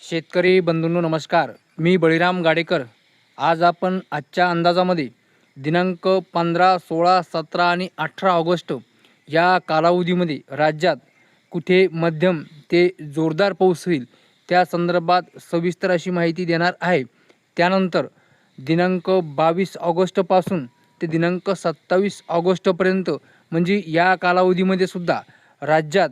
शेतकरी बंधूंनो नमस्कार. मी बळीराम गाडेकर. आज आपण आजच्या अंदाजामध्ये दिनांक 15, 16, 17 आणि 18 ऑगस्ट या कालावधीमध्ये राज्यात कुठे मध्यम ते जोरदार पाऊस होईल त्या संदर्भात सविस्तर अशी माहिती देणार आहे. त्यानंतर दिनांक 22 ऑगस्टपासून ते दिनांक 27 ऑगस्टपर्यंत म्हणजे या कालावधीमध्ये सुद्धा राज्यात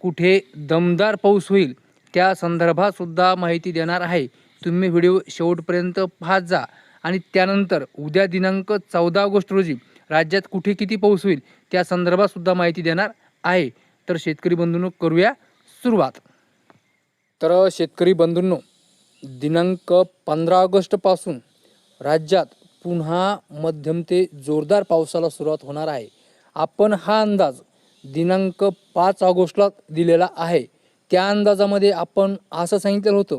कुठे दमदार पाऊस होईल त्या संदर्भात सुद्धा माहिती देणार आहे. तुम्ही व्हिडिओ शेवटपर्यंत पाहत जा. आणि त्यानंतर उद्या दिनांक 14 ऑगस्ट रोजी राज्यात कुठे किती पाऊस होईल त्या संदर्भात सुद्धा माहिती देणार आहे. तर शेतकरी बंधूंनो करूया सुरुवात. तर शेतकरी बंधूंनो दिनांक 15 ऑगस्टपासून राज्यात पुन्हा मध्यम ते जोरदार पावसाला सुरुवात होणार आहे. आपण हा अंदाज दिनांक 5 ऑगस्टला दिलेला आहे. त्या अंदाजामध्ये आपण असं सांगितलं होतं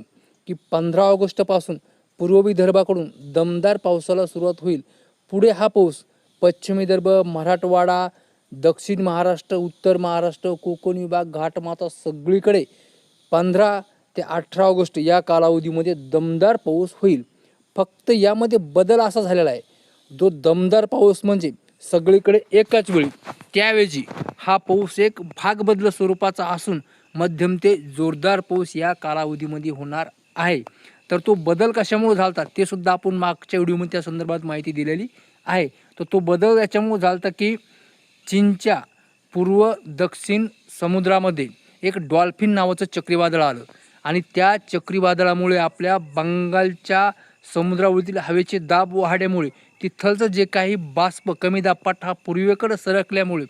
की 15 ऑगस्टपासून पूर्व विदर्भाकडून दमदार पावसाला सुरुवात होईल. पुढे हा पाऊस पश्चिम विदर्भ, मराठवाडा, दक्षिण महाराष्ट्र, उत्तर महाराष्ट्र, कोकण विभाग, घाटमाथा सगळीकडे 15 ते 18 ऑगस्ट या कालावधीमध्ये दमदार पाऊस होईल. फक्त यामध्ये बदल असा झालेला आहे, जो दमदार पाऊस म्हणजे सगळीकडे एकाच वेळी, त्याऐवजी हा पाऊस एक भागबदल स्वरूपाचा असून मध्यम ते जोरदार पाऊस या कालावधीमध्ये होणार आहे. तर तो बदल कशामुळे झाला ते सुद्धा आपण मागच्या व्हिडिओमध्ये त्या संदर्भात माहिती दिलेली आहे. तर तो बदल याच्यामुळे झाला की चीनच्या पूर्व दक्षिण समुद्रामध्ये एक डॉल्फिन नावाचं चक्रीवादळ आलं आणि त्या चक्रीवादळामुळे आपल्या बंगालच्या समुद्रावरील हवेचे दाब वाढल्यामुळे तिथलचं जे काही बाष्प कमी दाब पट्टा पूर्वेकडे सरकल्यामुळे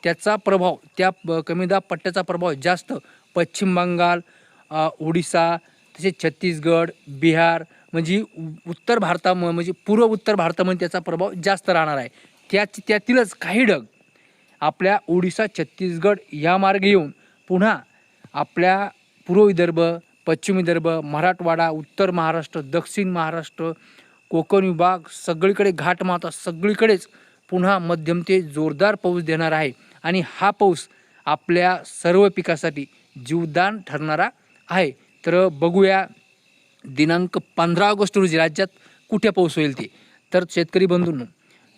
त्याचा प्रभाव, त्या कमी दाब पट्ट्याचा प्रभाव जास्त पश्चिम बंगाल, ओडिसा, तसेच छत्तीसगड, बिहार म्हणजे उत्तर म्हणजे पूर्व उत्तर भारतामध्ये त्याचा प्रभाव जास्त राहणार आहे. त्यातीलच काही ढग आपल्या ओडिसा, छत्तीसगड या मार्गे येऊन पुन्हा आपल्या पूर्व विदर्भ, पश्चिम विदर्भ, मराठवाडा, उत्तर महाराष्ट्र, दक्षिण महाराष्ट्र, कोकण विभाग सगळीकडे, घाटमाथा सगळीकडेच पुन्हा मध्यम ते जोरदार पाऊस देणार आहे. आणि हा पाऊस आपल्या सर्व पिकासाठी जीवदान ठरणारा आहे. तर बघूया दिनांक 15 ऑगस्ट रोजी राज्यात कुठे पाऊस होईल ते. तर शेतकरी बंधूंनो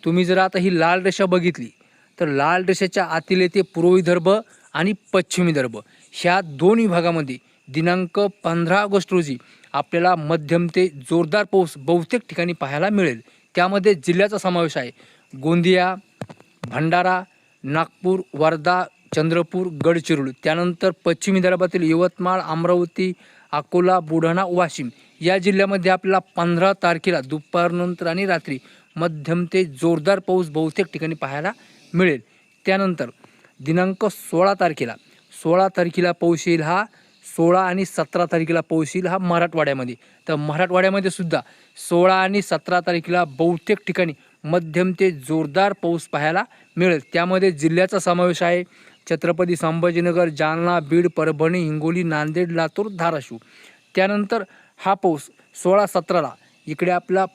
तुम्ही जर आता ही लाल रेषा बघितली तर लाल रेषेच्या आतील येते पूर्व विदर्भ आणि पश्चिम विदर्भ. ह्या दोन विभागामध्ये दिनांक 15 ऑगस्ट रोजी आपल्याला मध्यम ते जोरदार पाऊस बहुतेक ठिकाणी पाहायला मिळेल. त्यामध्ये जिल्ह्याचा समावेश आहे गोंदिया, भंडारा, नागपूर, वर्धा, चंद्रपूर, गडचिरोली. त्यानंतर पश्चिम विदर्भातील यवतमाळ, अमरावती, अकोला, बुलढाणा, वाशिम या जिल्ह्यामध्ये आपल्याला 15 तारखेला दुपारनंतर आणि रात्री मध्यम ते जोरदार पाऊस बहुतेक ठिकाणी पाहायला मिळेल. त्यानंतर दिनांक 16 तारखेला पाऊस येईल हा 16 आणि 17 तारखेला पाऊस येईल हा मराठवाड्यामध्ये. तर मराठवाड्यामध्ये सुद्धा 16 आणि 17 तारखेला बहुतेक ठिकाणी मध्यम ते जोरदार पाऊस पाहायला मिळेल. त्यामध्ये जिल्ह्याचा समावेश आहे छत्रपती संभाजीनगर, जालना, बीड, परभणी, हिंगोली, नांदेड, लातूर, धाराशिव. त्यानंतर हा पाऊस 16-17ला इकडे आपला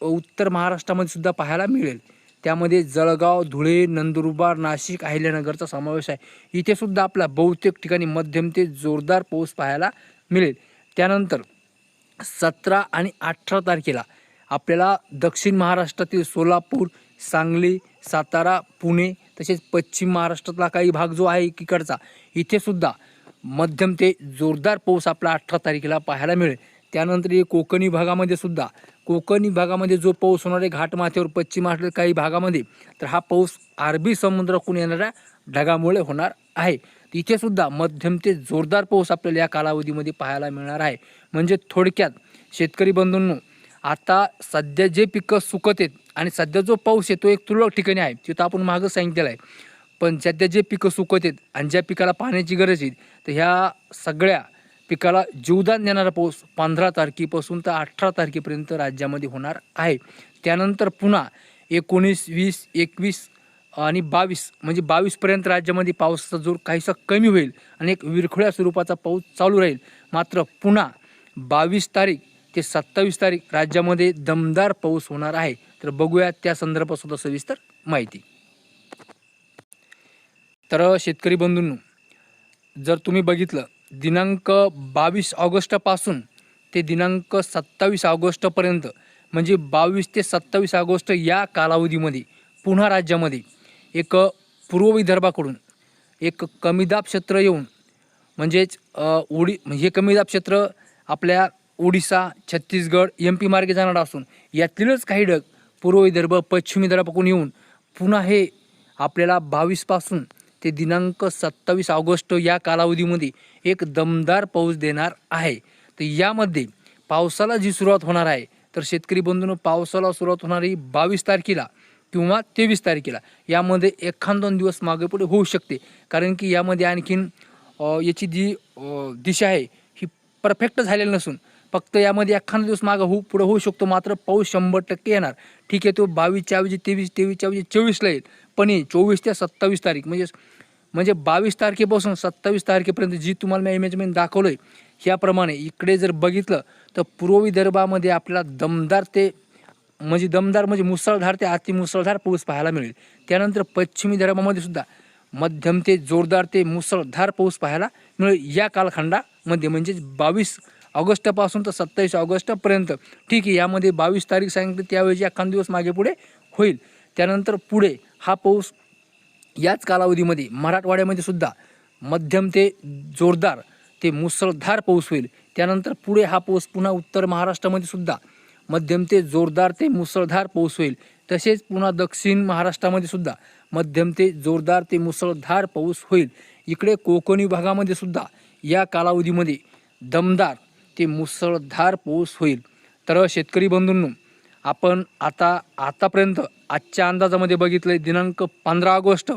उत्तर महाराष्ट्रामध्ये सुद्धा पाहायला मिळेल. त्यामध्ये जळगाव, धुळे, नंदुरबार, नाशिक, अहिल्यानगरचा समावेश आहे. इथे सुद्धा आपला बहुतेक ठिकाणी मध्यम ते जोरदार पाऊस पाहायला मिळेल. त्यानंतर 17 आणि 18 तारखेला आपल्याला दक्षिण महाराष्ट्रातील सोलापूर, सांगली, सातारा, पुणे तसेच पश्चिम महाराष्ट्रातला काही भाग जो आहे इकडचा, इथे सुद्धा मध्यम ते जोरदार पाऊस आपला 18 तारखेला पाहायला मिळेल. त्यानंतर कोकणी भागामध्ये सुद्धा, कोकणी भागामध्ये जो पाऊस होणार आहे घाटमाथ्यावर पश्चिम महाराष्ट्रातील काही भागामध्ये, तर हा पाऊस अरबी समुद्राकडून येणाऱ्या ढगामुळे होणार आहे. इथे सुद्धा मध्यम ते जोरदार पाऊस आपल्याला या कालावधीमध्ये पाहायला मिळणार आहे. म्हणजे थोडक्यात शेतकरी बंधूंनो आता सध्या जे पिकं सुकत आहेत आणि सध्या जो पाऊस आहे तो एक तुरळक ठिकाणी आहे, तिथं आपण मागं सांगितलेलं आहे. पण सध्या जे पिकं सुकत आहेत आणि ज्या पिकाला पाण्याची गरज आहे तर ह्या सगळ्या पिकाला जीवदान देणारा पाऊस 15 तारखेपासून तर 18 तारखेपर्यंत राज्यामध्ये होणार आहे. त्यानंतर पुन्हा 19, 20, 21 आणि 22 म्हणजे 22पर्यंत राज्यामध्ये पावसाचा जोर काहीसा कमी होईल आणि एक विरघळ्या स्वरूपाचा पाऊस चालू राहील. मात्र पुन्हा 22 तारीख ते 27 तारीख राज्यामध्ये दमदार पाऊस होणार आहे. तर बघूया त्या संदर्भात सुद्धा सविस्तर माहिती. तर शेतकरी बंधूंनो जर तुम्ही बघितलं दिनांक 22 ऑगस्टपासून ते दिनांक 27 ऑगस्टपर्यंत म्हणजे 22 ते 27 ऑगस्ट या कालावधीमध्ये पुन्हा राज्यामध्ये एक पूर्व विदर्भाकडून एक कमी दाब क्षेत्र येऊन म्हणजेच हे कमी दाब क्षेत्र आपल्या ओडिसा, छत्तीसगड, MP मार्गे जाणार असून यातीलच काही ढग पूर्व विदर्भ, पश्चिम विदर्भाकडून येऊन पुन्हा हे आपल्याला 22 पासून ते दिनांक 27 ऑगस्ट या कालावधीमध्ये एक दमदार पाऊस देणार आहे. तर यामध्ये पावसाला जी सुरुवात होणार आहे तर शेतकरी बंधूंनो, पावसाला सुरुवात होणारी 22 तारखेला किंवा 23 तारखेला यामध्ये एखाद 2 दिवस मागे पुढे होऊ शकते. कारण की यामध्ये आणखीन याची जी दिशा आहे ही परफेक्ट झालेली नसून फक्त यामध्ये एखादा दिवस मागं पुढं होऊ शकतो. मात्र पाऊस 100% येणार. ठीक आहे, तो 22च्या ऐवजी 23, 23च्या ऐवजी 24ला येईल. पण 24 ते 27 तारीख म्हणजे 22 तारखेपासून 27 तारखेपर्यंत जी तुम्हाला मी इमेजमध्ये दाखवलं आहे ह्याप्रमाणे इकडे जर बघितलं तर पूर्व विदर्भामध्ये आपल्याला दमदार म्हणजे मुसळधार ते अतिमुसळधार पाऊस पाहायला मिळेल. त्यानंतर पश्चिम विदर्भामध्ये सुद्धा मध्यम ते जोरदार ते मुसळधार पाऊस पाहायला मिळेल या कालखंडामध्ये, म्हणजे 22 ऑगस्टपासून तर 27 ऑगस्टपर्यंत. ठीक आहे, यामध्ये 22 तारीख सांगितली त्यावेळी एखाद दिवस मागे पुढे होईल. त्यानंतर पुढे हा पाऊस याच कालावधीमध्ये मराठवाड्यामध्ये सुद्धा मध्यम ते जोरदार ते मुसळधार पाऊस होईल. त्यानंतर पुढे हा पाऊस पुन्हा उत्तर महाराष्ट्रामध्ये सुद्धा मध्यम ते जोरदार ते मुसळधार पाऊस होईल. तसेच पुन्हा दक्षिण महाराष्ट्रामध्ये सुद्धा मध्यम ते जोरदार ते मुसळधार पाऊस होईल. इकडे कोकण विभागामध्ये सुद्धा या कालावधीमध्ये दमदार ते मुसळधार पाऊस होईल. तर शेतकरी बंधूंनो, आपण आतापर्यंत आजच्या अंदाजामध्ये बघितलं आहे दिनांक 15 ऑगस्ट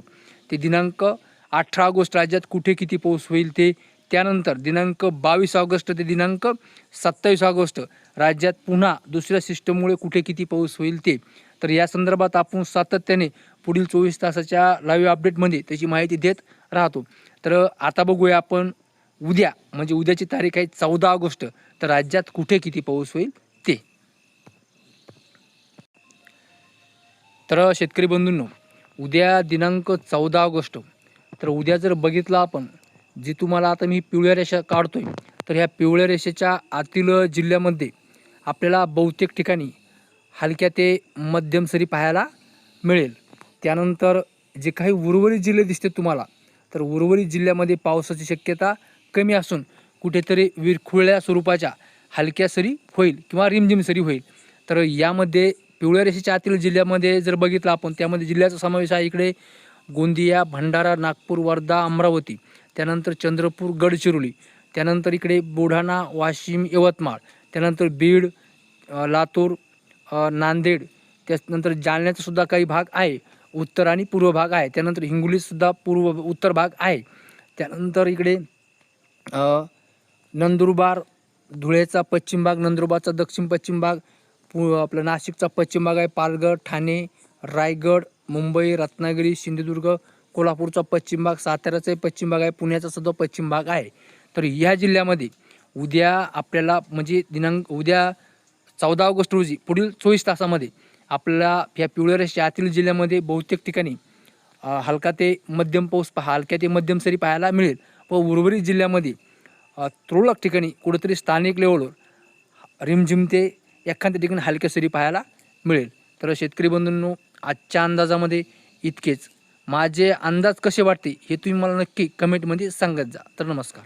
ते दिनांक 18 ऑगस्ट राज्यात कुठे किती पाऊस होईल ते. त्यानंतर दिनांक 22 ऑगस्ट ते दिनांक 27 ऑगस्ट राज्यात पुन्हा दुसऱ्या सिस्टममुळे कुठे किती पाऊस होईल ते. तर या संदर्भात आपण सातत्याने पुढील 24 तासाच्या लाईव्ह अपडेटमध्ये त्याची माहिती देत राहतो. तर आता बघूया आपण उद्या, म्हणजे उद्याची तारीख आहे 14 ऑगस्ट, तर राज्यात कुठे किती पाऊस होईल ते. तर शेतकरी बंधूंनो, उद्या दिनांक 14 ऑगस्ट, तर उद्या जर बघितलं आपण, जी तुम्हाला आता मी पिवळ्या रेषा काढतोय, तर ह्या पिवळ्या रेषेच्या आतील जिल्ह्यामध्ये आपल्याला बहुतेक ठिकाणी हलक्या ते मध्यम सरी पाहायला मिळेल. त्यानंतर जे काही उर्वरित जिल्हे दिसते तुम्हाला, तर उर्वरित जिल्ह्यामध्ये पावसाची शक्यता कमी असून कुठेतरी विरखुळल्या स्वरूपाच्या हलक्या सरी होईल किंवा रिमझिम सरी होईल. तर यामध्ये पिवळ्या रेषेच्या आतील जिल्ह्यामध्ये जर बघितलं आपण, त्यामध्ये जिल्ह्याचा समावेश आहे इकडे गोंदिया, भंडारा, नागपूर, वर्धा, अमरावती, त्यानंतर चंद्रपूर, गडचिरोली, त्यानंतर इकडे बुलढाणा, वाशिम, यवतमाळ, त्यानंतर बीड, लातूर, नांदेड, त्यानंतर जालन्याचा सुद्धा काही भाग आहे, उत्तर आणि पूर्व भाग आहे. त्यानंतर हिंगोलीसुद्धा उत्तर भाग आहे. त्यानंतर इकडे नंदुरबार, धुळेचा पश्चिम भाग, नंदुरबारचा दक्षिण पश्चिम भाग, आपलं नाशिकचा पश्चिम भाग आहे, पालघर, ठाणे, रायगड, मुंबई, रत्नागिरी, सिंधुदुर्ग, कोल्हापूरचा पश्चिम भाग, साताऱ्याचा पश्चिम भाग आहे, पुण्याचा सुद्धा पश्चिम भाग आहे. तर ह्या जिल्ह्यामध्ये उद्या आपल्याला म्हणजे उद्या 14 ऑगस्ट रोजी पुढील 24 तासामध्ये आपल्याला ह्या पिवळ्या रेषेच्या आतील जिल्ह्यामध्ये बहुतेक ठिकाणी हलक्या ते मध्यम सरी पाहायला मिळेल. व उर्वरित जिल्ह्यामध्ये तुरळक ठिकाणी कुठेतरी स्थानिक लेवलवर रिमझिम ते एखाद्या ठिकाणी हलक्या सरी पाहायला मिळेल. तर शेतकरी बंधूंनो, आजच्या अंदाजामध्ये इतकेच. माझे अंदाज कसे वाटते हे तुम्ही मला नक्की कमेंटमध्ये सांगत जा. तर नमस्कार.